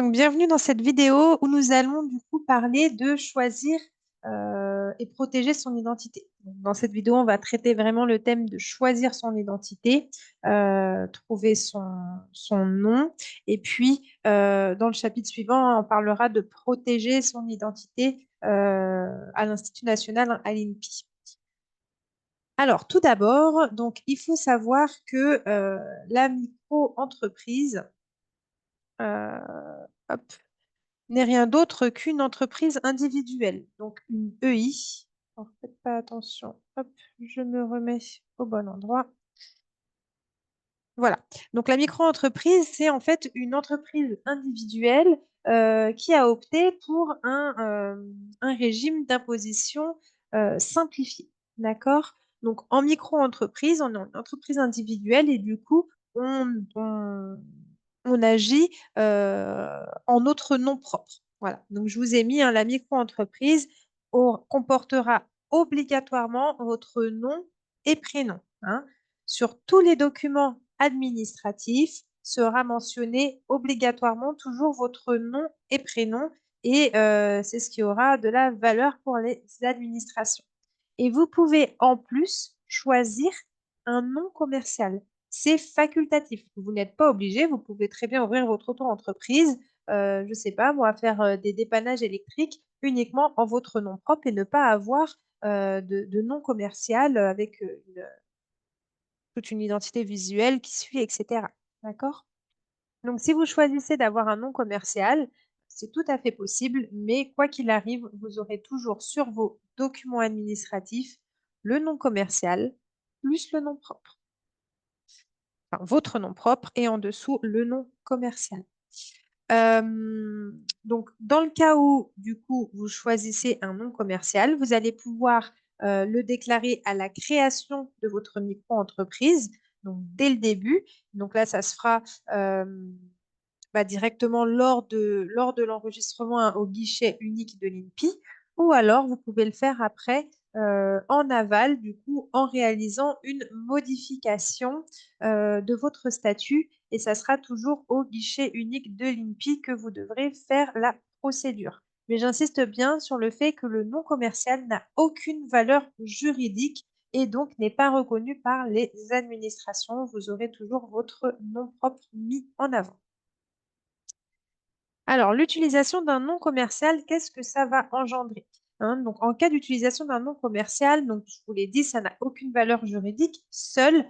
Donc, bienvenue dans cette vidéo où nous allons du coup parler de choisir et protéger son identité. Donc, dans cette vidéo, on va traiter vraiment le thème de choisir son identité, trouver son nom. Et puis, dans le chapitre suivant, on parlera de protéger son identité à l'Institut national, à l'INPI. Alors, tout d'abord, donc, il faut savoir que la micro-entreprise, hop, n'est rien d'autre qu'une entreprise individuelle, donc une EI. Alors, faites pas attention. Hop, je me remets au bon endroit. Voilà. Donc la micro-entreprise, c'est en fait une entreprise individuelle qui a opté pour un régime d'imposition simplifié. D'accord? Donc en micro-entreprise, on est une entreprise individuelle et du coup, on agit en notre nom propre. Voilà. Donc je vous ai mis la micro-entreprise comportera obligatoirement votre nom et prénom. Hein. Sur tous les documents administratifs sera mentionné obligatoirement toujours votre nom et prénom et c'est ce qui aura de la valeur pour les administrations. Et vous pouvez en plus choisir un nom commercial. C'est facultatif. Vous n'êtes pas obligé. Vous pouvez très bien ouvrir votre auto-entreprise, je ne sais pas, moi, faire des dépannages électriques uniquement en votre nom propre et ne pas avoir de nom commercial avec toute une identité visuelle qui suit, etc. D'accord? Donc, si vous choisissez d'avoir un nom commercial, c'est tout à fait possible, mais quoi qu'il arrive, vous aurez toujours sur vos documents administratifs le nom commercial plus le nom propre. Enfin, votre nom propre et en dessous le nom commercial. Donc, dans le cas où, du coup, vous choisissez un nom commercial, vous allez pouvoir le déclarer à la création de votre micro-entreprise, donc dès le début. Donc là, ça se fera directement lors de l'enregistrement au guichet unique de l'INPI, ou alors vous pouvez le faire après en aval, du coup, en réalisant une modification de votre statut, et ça sera toujours au guichet unique de l'INPI que vous devrez faire la procédure. Mais j'insiste bien sur le fait que le nom commercial n'a aucune valeur juridique et donc n'est pas reconnu par les administrations. Vous aurez toujours votre nom propre mis en avant. Alors, l'utilisation d'un nom commercial, qu'est-ce que ça va engendrer? Hein, donc, en cas d'utilisation d'un nom commercial, donc, je vous l'ai dit, ça n'a aucune valeur juridique. Seul,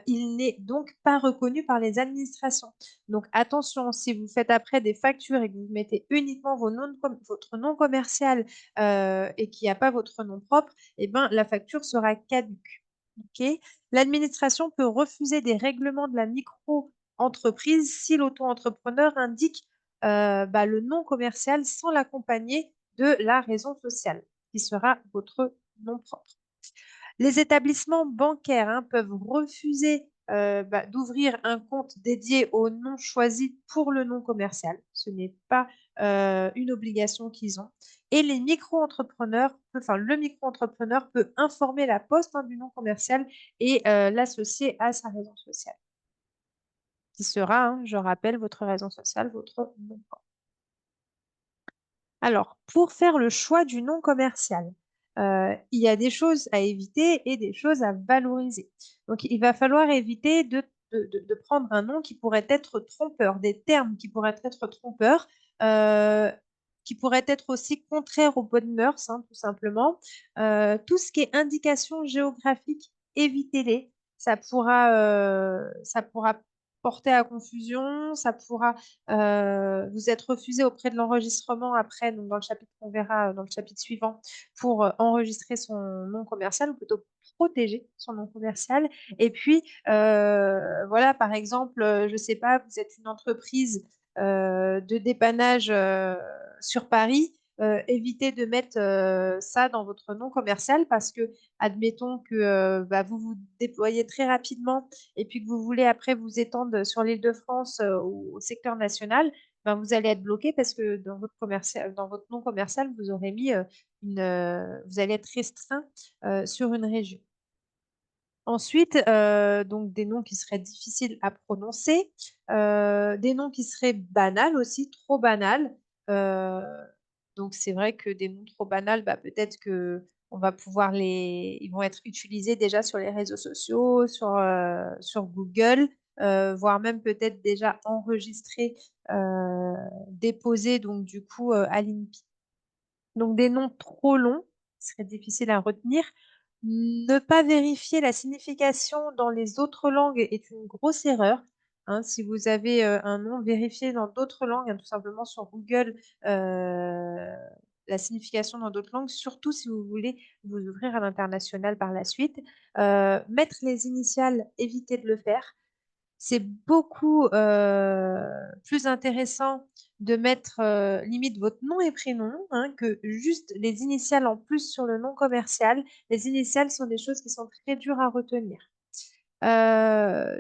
il n'est donc pas reconnu par les administrations. Donc, attention, si vous faites après des factures et que vous mettez uniquement votre nom commercial et qu'il n'y a pas votre nom propre, eh ben, la facture sera caduque. Okay. L'administration peut refuser des règlements de la micro-entreprise si l'auto-entrepreneur indique le nom commercial sans l'accompagner de la raison sociale, qui sera votre nom propre. Les établissements bancaires peuvent refuser d'ouvrir un compte dédié au nom choisi pour le nom commercial. Ce n'est pas une obligation qu'ils ont. Et les micro-entrepreneurs, le micro-entrepreneur peut informer la poste du nom commercial et l'associer à sa raison sociale, qui sera, je rappelle, votre raison sociale, votre nom propre. Alors, pour faire le choix du nom commercial, il y a des choses à éviter et des choses à valoriser. Donc, il va falloir éviter de prendre un nom qui pourrait être trompeur, des termes qui pourraient être trompeurs, euh, qui pourraient être aussi contraires aux bonnes mœurs, tout simplement. Tout ce qui est indication géographique, évitez-les. Ça pourra porter à confusion, ça pourra vous êtes refusé auprès de l'enregistrement après, donc dans le chapitre qu'on verra dans le chapitre suivant, pour enregistrer son nom commercial, ou plutôt protéger son nom commercial. Et puis, voilà, par exemple, je ne sais pas, vous êtes une entreprise de dépannage sur Paris. Évitez de mettre ça dans votre nom commercial parce que, admettons que vous vous déployez très rapidement et puis que vous voulez après vous étendre sur l'Île-de-France ou au secteur national, vous allez être bloqué parce que dans votre nom commercial, vous aurez mis vous allez être restreint sur une région. Ensuite, donc des noms qui seraient difficiles à prononcer, des noms qui seraient banals aussi, trop banals. Euh, donc c'est vrai que des noms trop banals, bah, peut-être que on va pouvoir ils vont être utilisés déjà sur les réseaux sociaux, sur Google, voire même peut-être déjà enregistrés, déposés donc du coup à l'INPI. Donc des noms trop longs, ce serait difficile à retenir. Ne pas vérifier la signification dans les autres langues est une grosse erreur. Hein. Si vous avez un nom, vérifiez dans d'autres langues, hein, tout simplement sur Google, la signification dans d'autres langues, surtout si vous voulez vous ouvrir à l'international par la suite. Mettre les initiales, évitez de le faire. C'est beaucoup plus intéressant de mettre limite votre nom et prénom, hein, que juste les initiales en plus sur le nom commercial. Les initiales sont des choses qui sont très dures à retenir.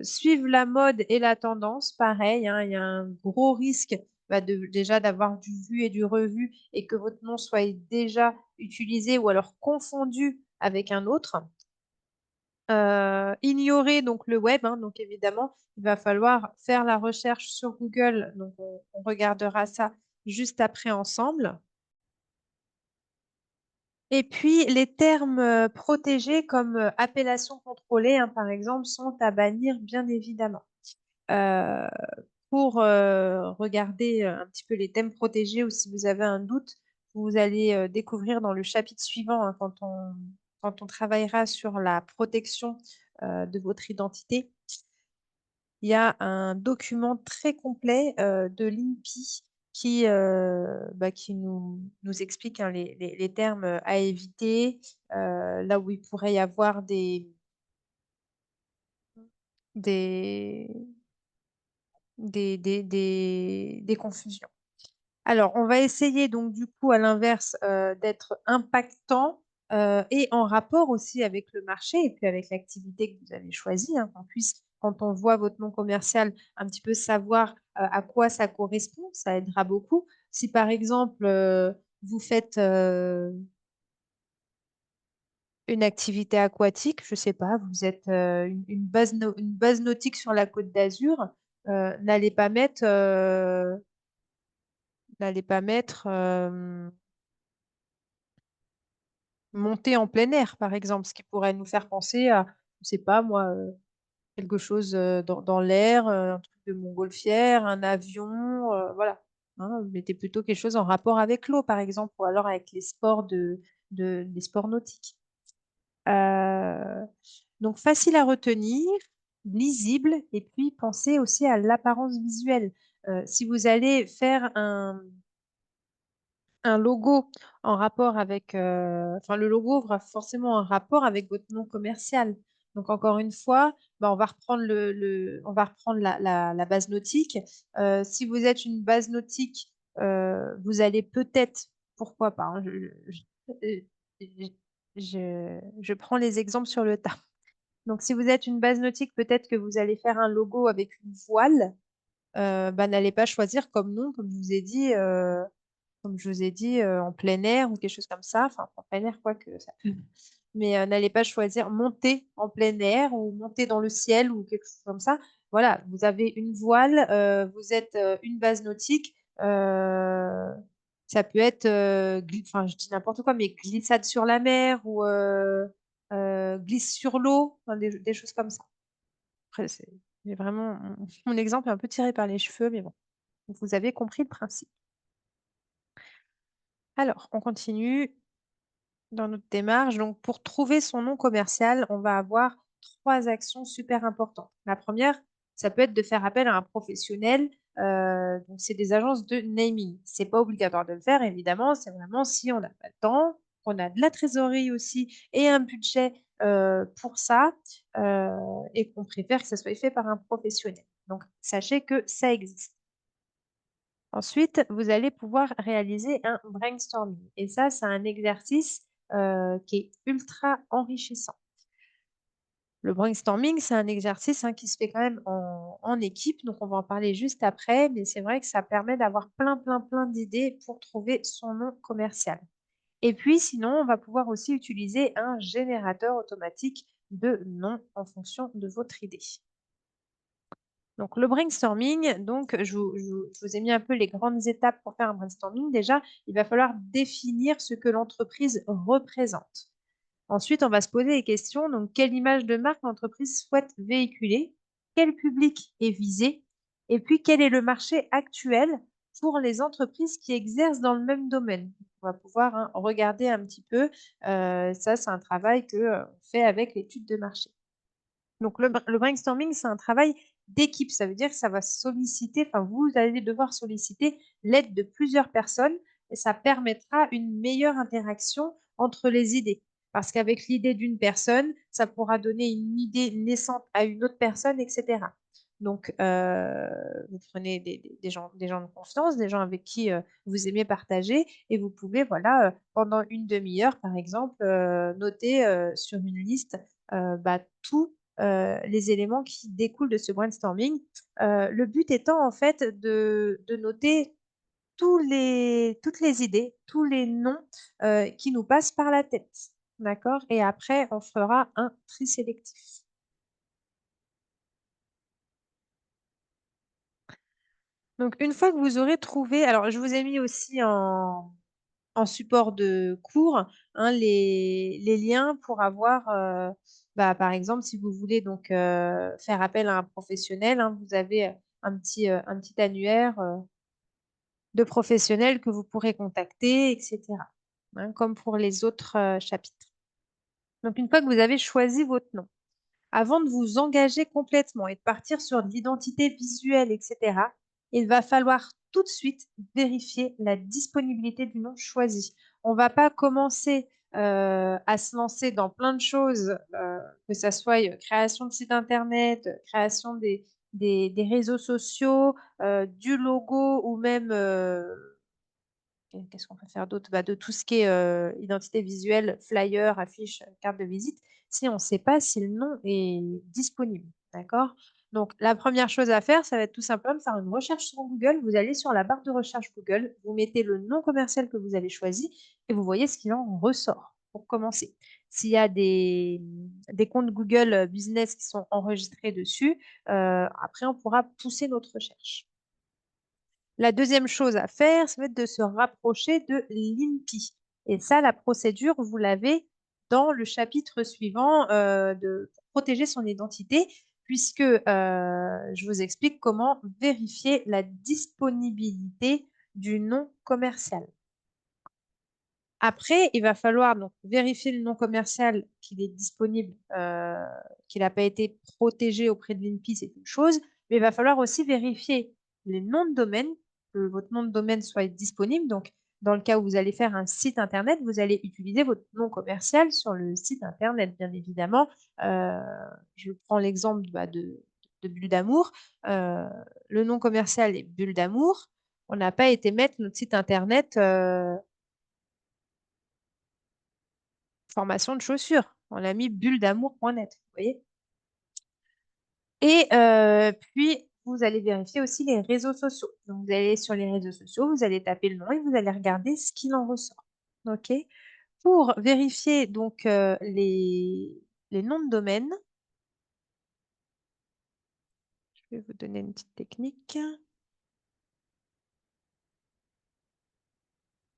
Suivre la mode et la tendance, pareil, hein, il y a un gros risque bah, déjà d'avoir du vu et du revu et que votre nom soit déjà utilisé ou alors confondu avec un autre. Ignorer donc le web, hein, donc évidemment, il va falloir faire la recherche sur Google. Donc on regardera ça juste après ensemble. Et puis les termes protégés comme appellation contrôlée, hein, par exemple, sont à bannir bien évidemment. Euh, pour regarder un petit peu les thèmes protégés ou si vous avez un doute, vous allez découvrir dans le chapitre suivant, hein, quand on travaillera sur la protection de votre identité. Il y a un document très complet de l'INPI qui nous explique, hein, les termes à éviter, là où il pourrait y avoir des, des confusions. Alors, on va essayer donc du coup à l'inverse d'être impactant et en rapport aussi avec le marché et puis avec l'activité que vous avez choisie, hein, qu'on puisse, quand on voit votre nom commercial, un petit peu savoir à quoi ça correspond, ça aidera beaucoup. Si par exemple vous faites une activité aquatique, je sais pas, vous êtes une base nautique sur la Côte d'Azur, n'allez pas mettre monter en plein air, par exemple, ce qui pourrait nous faire penser à, je sais pas moi, quelque chose dans l'air, un truc de montgolfière, un avion, voilà. Hein, mettez plutôt quelque chose en rapport avec l'eau, par exemple, ou alors avec les sports les sports nautiques. Euh, donc facile à retenir, lisible, et puis pensez aussi à l'apparence visuelle. Si vous allez faire un logo en rapport avec, enfin le logo aura forcément un rapport avec votre nom commercial. Donc encore une fois, bah, on va reprendre on va reprendre la base nautique. Si vous êtes une base nautique, vous allez peut-être, pourquoi pas, hein, je prends les exemples sur le tas. Donc si vous êtes une base nautique, peut-être que vous allez faire un logo avec une voile. Bah, n'allez pas choisir comme nom, comme je vous ai dit, en plein air ou quelque chose comme ça. Enfin, en plein air, quoi que ça peut. Mais n'allez pas choisir monter en plein air ou monter dans le ciel ou quelque chose comme ça. Voilà, vous avez une voile, vous êtes une base nautique. Ça peut être, enfin, je dis n'importe quoi, mais glissade sur la mer ou glisse sur l'eau, enfin, des choses comme ça. Après, j'ai vraiment mon exemple est un peu tiré par les cheveux, mais bon, vous avez compris le principe. Alors, on continue dans notre démarche. Donc, pour trouver son nom commercial, on va avoir trois actions super importantes. La première, ça peut être de faire appel à un professionnel. Donc, c'est des agences de naming. C'est pas obligatoire de le faire, évidemment. C'est vraiment si on n'a pas le temps, qu'on a de la trésorerie aussi et un budget pour ça et qu'on préfère que ça soit fait par un professionnel. Donc, sachez que ça existe. Ensuite, vous allez pouvoir réaliser un brainstorming. Et ça, c'est un exercice qui est ultra enrichissant. Le brainstorming, c'est un exercice, hein, qui se fait quand même en équipe, donc on va en parler juste après, mais c'est vrai que ça permet d'avoir plein d'idées pour trouver son nom commercial. Et puis, sinon, on va pouvoir aussi utiliser un générateur automatique de noms en fonction de votre idée. Donc le brainstorming, donc je vous ai mis un peu les grandes étapes pour faire un brainstorming. Déjà, il va falloir définir ce que l'entreprise représente. Ensuite, on va se poser les questions. Donc, quelle image de marque l'entreprise souhaite véhiculer? Quel public est visé? Et puis, quel est le marché actuel pour les entreprises qui exercent dans le même domaine? On va pouvoir regarder un petit peu. Ça, c'est un travail que on fait avec l'étude de marché. Donc, le brainstorming, c'est un travail d'équipe. Ça veut dire que ça va solliciter, enfin, vous allez devoir solliciter l'aide de plusieurs personnes et ça permettra une meilleure interaction entre les idées. Parce qu'avec l'idée d'une personne, ça pourra donner une idée naissante à une autre personne, etc. Donc, vous prenez des gens de confiance, des gens avec qui vous aimez partager et vous pouvez, voilà, pendant une demi-heure, par exemple, noter sur une liste tout les éléments qui découlent de ce brainstorming. Le but étant en fait de noter toutes les idées, tous les noms qui nous passent par la tête. D'accord? Et après, on fera un tri sélectif. Donc, une fois que vous aurez trouvé, alors je vous ai mis aussi en support de cours les liens pour avoir, par exemple, si vous voulez donc faire appel à un professionnel, vous avez un petit annuaire de professionnels que vous pourrez contacter, etc. Comme pour les autres chapitres. Donc, une fois que vous avez choisi votre nom, avant de vous engager complètement et de partir sur de l'identité visuelle, etc., il va falloir tout de suite vérifier la disponibilité du nom choisi. On ne va pas commencer à se lancer dans plein de choses, que ça soit création de site internet, création des réseaux sociaux, du logo ou même qu'est-ce qu'on peut faire d'autre? De tout ce qui est identité visuelle, flyer, affiche, carte de visite, si on ne sait pas si le nom est disponible. D'accord? Donc, la première chose à faire, ça va être tout simplement de faire une recherche sur Google. Vous allez sur la barre de recherche Google, vous mettez le nom commercial que vous avez choisi et vous voyez ce qu'il en ressort pour commencer. S'il y a des comptes Google Business qui sont enregistrés dessus, après, on pourra pousser notre recherche. La deuxième chose à faire, ça va être de se rapprocher de l'INPI. Et ça, la procédure, vous l'avez dans le chapitre suivant de pour protéger son identité, puisque je vous explique comment vérifier la disponibilité du nom commercial. Après, il va falloir donc vérifier le nom commercial, qu'il est disponible, qu'il n'a pas été protégé auprès de l'INPI, c'est une chose, mais il va falloir aussi vérifier les noms de domaine, que votre nom de domaine soit disponible. Donc, dans le cas où vous allez faire un site internet, vous allez utiliser votre nom commercial sur le site internet, bien évidemment. Euh, je prends l'exemple de Bulle d'amour. Le nom commercial est Bulle d'amour. On n'a pas été mettre notre site internet. Formation de chaussures. On a mis bulledamour.net, vous voyez. Et puis, vous allez vérifier aussi les réseaux sociaux. Donc, vous allez sur les réseaux sociaux, vous allez taper le nom et vous allez regarder ce qu'il en ressort. OK? Pour vérifier donc les noms de domaine, je vais vous donner une petite technique.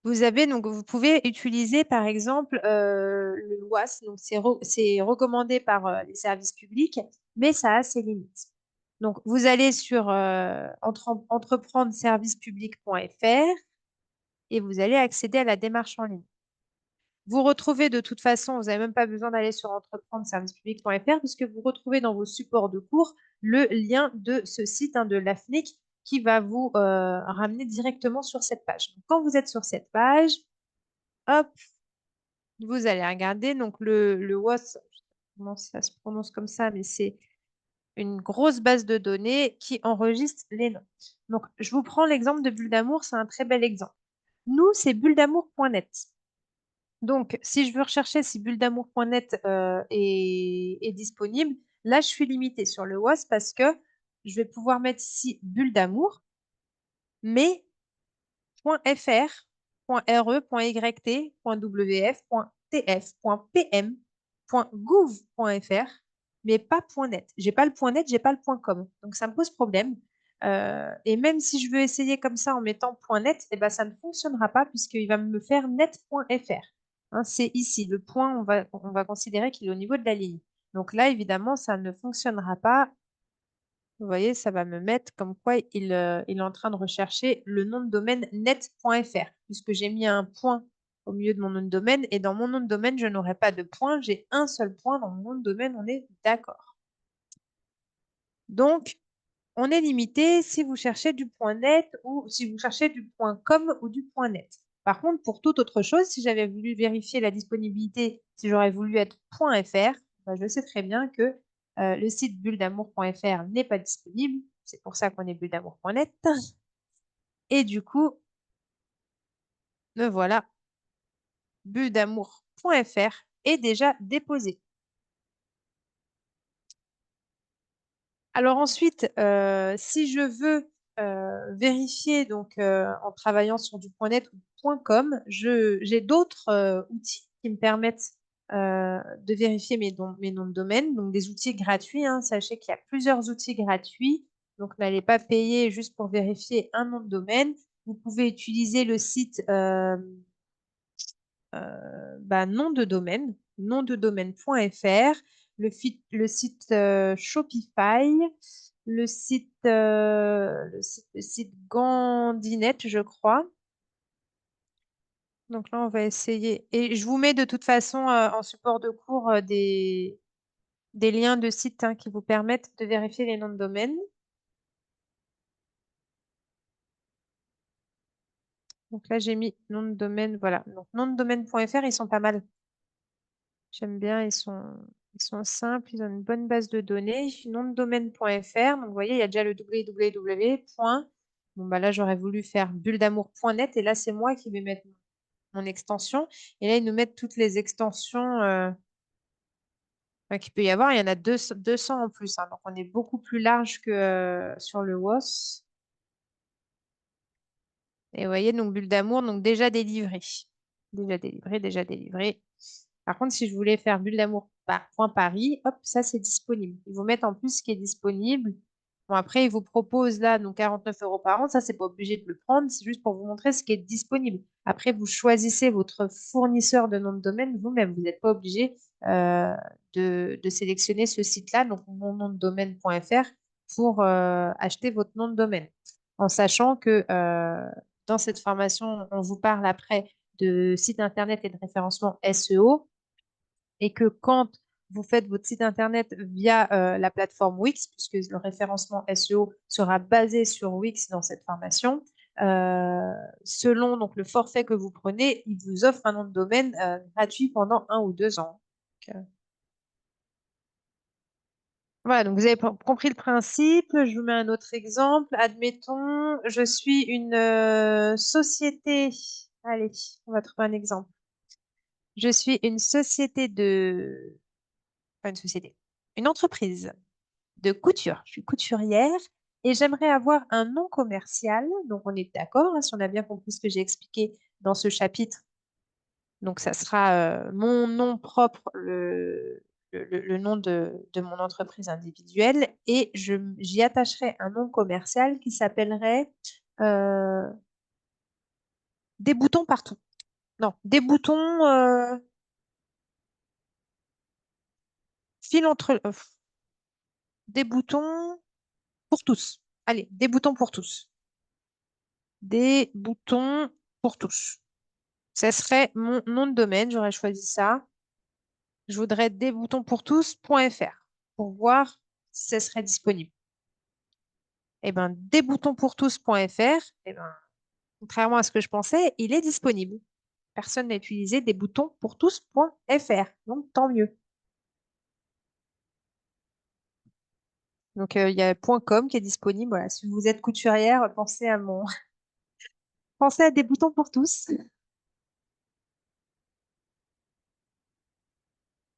Vous pouvez utiliser par exemple le WAS, donc c'est recommandé par les services publics, mais ça a ses limites. Donc vous allez sur entreprendre-service-public.fr et vous allez accéder à la démarche en ligne. Vous retrouvez de toute façon, vous n'avez même pas besoin d'aller sur entreprendre-service-public.fr puisque vous retrouvez dans vos supports de cours le lien de ce site de l'AFNIC qui va vous ramener directement sur cette page. Donc, quand vous êtes sur cette page, hop, vous allez regarder. Donc, le WAS, je sais pas comment ça se prononce comme ça, mais c'est une grosse base de données qui enregistre les noms. Donc, je vous prends l'exemple de Bulle d'amour, c'est un très bel exemple. Nous, c'est bulledamour.net. Donc, si je veux rechercher si bulledamour.net est disponible, là, je suis limitée sur le WAS parce que je vais pouvoir mettre ici bulle d'amour, mais .fr, .re, .yt, .wf, .tf, .pm, .gouv.fr, mais pas .net. J'ai pas le .net, j'ai pas le .com. Donc ça me pose problème. Et même si je veux essayer comme ça en mettant .net, eh ben, ça ne fonctionnera pas puisqu'il va me faire net.fr. Hein, c'est ici, le point, on va considérer qu'il est au niveau de la ligne. Donc là, évidemment, ça ne fonctionnera pas. Vous voyez, ça va me mettre comme quoi il est en train de rechercher le nom de domaine net.fr, puisque j'ai mis un point au milieu de mon nom de domaine. Et dans mon nom de domaine, je n'aurai pas de point. J'ai un seul point dans mon nom de domaine. On est d'accord. Donc, on est limité si vous cherchez du point .net ou si vous cherchez du point .com ou du point .net. Par contre, pour toute autre chose, si j'avais voulu vérifier la disponibilité, si j'aurais voulu être .fr, ben, je sais très bien que le site bulledamour.fr n'est pas disponible. C'est pour ça qu'on est bulledamour.net. Et du coup, me voilà, bulledamour.fr est déjà déposé. Alors ensuite, si je veux vérifier donc en travaillant sur du .net ou .com, j'ai d'autres outils qui me permettent de vérifier mes noms de domaine, donc des outils gratuits. Hein. Sachez qu'il y a plusieurs outils gratuits, donc n'allez pas payer juste pour vérifier un nom de domaine. Vous pouvez utiliser le site nom de domaine, nomdedomaine.fr, le site Shopify, le site Gandinet, je crois. Donc là, on va essayer. Et je vous mets de toute façon en support de cours des liens de sites hein, qui vous permettent de vérifier les noms de domaine. Donc là, j'ai mis nom de domaine, voilà. Donc nom de domaine.fr, ils sont pas mal. J'aime bien, ils sont simples, ils ont une bonne base de données. Nom de domaine.fr, donc vous voyez, il y a déjà le www. Bon, bah là, j'aurais voulu faire bulledamour.net et là, c'est moi qui vais mettre mon extension. Et là, ils nous mettent toutes les extensions qu'il peut y avoir. Il y en a 200 en plus, hein, donc on est beaucoup plus large que sur le WOS. Et vous voyez, donc bulle d'amour, donc déjà délivré. Déjà délivré, déjà délivré. Par contre, si je voulais faire bulle d'amour par point Paris, hop, ça c'est disponible. Ils vous mettent en plus ce qui est disponible. Bon, après, ils vous proposent là donc 49 € par an. Ça, c'est pas obligé de le prendre. C'est juste pour vous montrer ce qui est disponible. Après, vous choisissez votre fournisseur de nom de domaine vous-même. Vous n'êtes pas obligé de sélectionner ce site-là, donc mon nom de domaine.fr, pour acheter votre nom de domaine. En sachant que dans cette formation, on vous parle après de site internet et de référencement SEO et que quand vous faites votre site internet via la plateforme Wix, puisque le référencement SEO sera basé sur Wix dans cette formation, selon donc le forfait que vous prenez, il vous offre un nom de domaine gratuit pendant 1 ou 2 ans. Donc, voilà, donc vous avez compris le principe. Je vous mets un autre exemple. Admettons, je suis une société. Allez, on va trouver un exemple. Je suis une société de... Pas une société. Une entreprise de couture. Je suis couturière et j'aimerais avoir un nom commercial. Donc, on est d'accord, hein, si on a bien compris ce que j'ai expliqué dans ce chapitre. Donc, ça sera mon nom propre, le nom de mon entreprise individuelle et j'y attacherai un nom commercial qui s'appellerait euh, des boutons partout. Non, des boutons fil entre des boutons pour tous. Allez, des boutons pour tous. Des boutons pour tous. Ça serait mon nom de domaine, j'aurais choisi ça. Je voudrais desboutonsportous.fr pour voir si ça serait disponible. Eh ben, desboutonsportous.fr, eh ben, contrairement à ce que je pensais, il est disponible. Personne n'a utilisé desboutonsportous.fr, donc tant mieux. Donc, il y a .com qui est disponible. Voilà. Si vous êtes couturière, pensez à des boutons pour tous.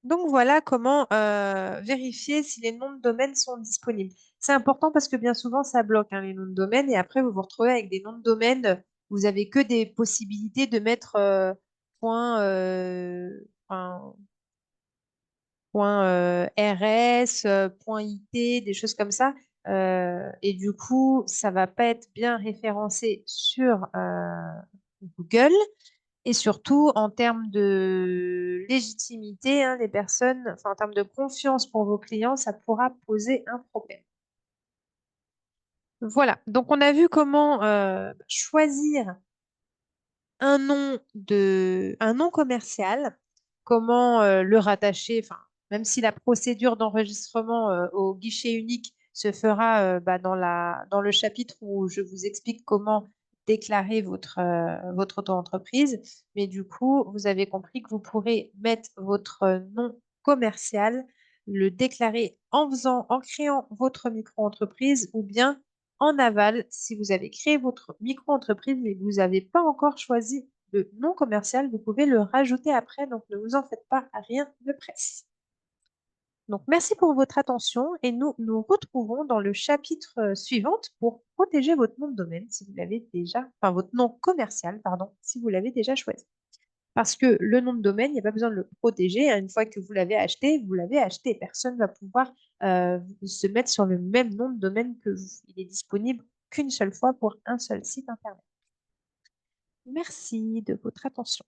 Donc voilà comment vérifier si les noms de domaine sont disponibles. C'est important parce que bien souvent ça bloque hein, les noms de domaine et après vous vous retrouvez avec des noms de domaine, vous avez que des possibilités de mettre point, .rs, .it, des choses comme ça. Et du coup, ça va pas être bien référencé sur Google. Et surtout, en termes de légitimité, hein, les personnes, enfin, en termes de confiance pour vos clients, ça pourra poser un problème. Voilà, donc on a vu comment choisir un nom commercial, comment le rattacher, enfin, même si la procédure d'enregistrement au guichet unique se fera dans le chapitre où je vous explique comment déclarer votre auto-entreprise. Mais du coup, vous avez compris que vous pourrez mettre votre nom commercial, le déclarer en créant votre micro-entreprise ou bien en aval, si vous avez créé votre micro-entreprise mais que vous n'avez pas encore choisi le nom commercial, vous pouvez le rajouter après, donc ne vous en faites pas, rien ne presse. Donc merci pour votre attention et nous nous retrouvons dans le chapitre suivant pour protéger votre nom de domaine si vous l'avez déjà, enfin votre nom commercial, pardon, si vous l'avez déjà choisi. Parce que le nom de domaine, il n'y a pas besoin de le protéger, hein. Une fois que vous l'avez acheté, vous l'avez acheté. Personne ne va pouvoir se mettre sur le même nom de domaine que vous. Il est disponible qu'une seule fois pour un seul site internet. Merci de votre attention.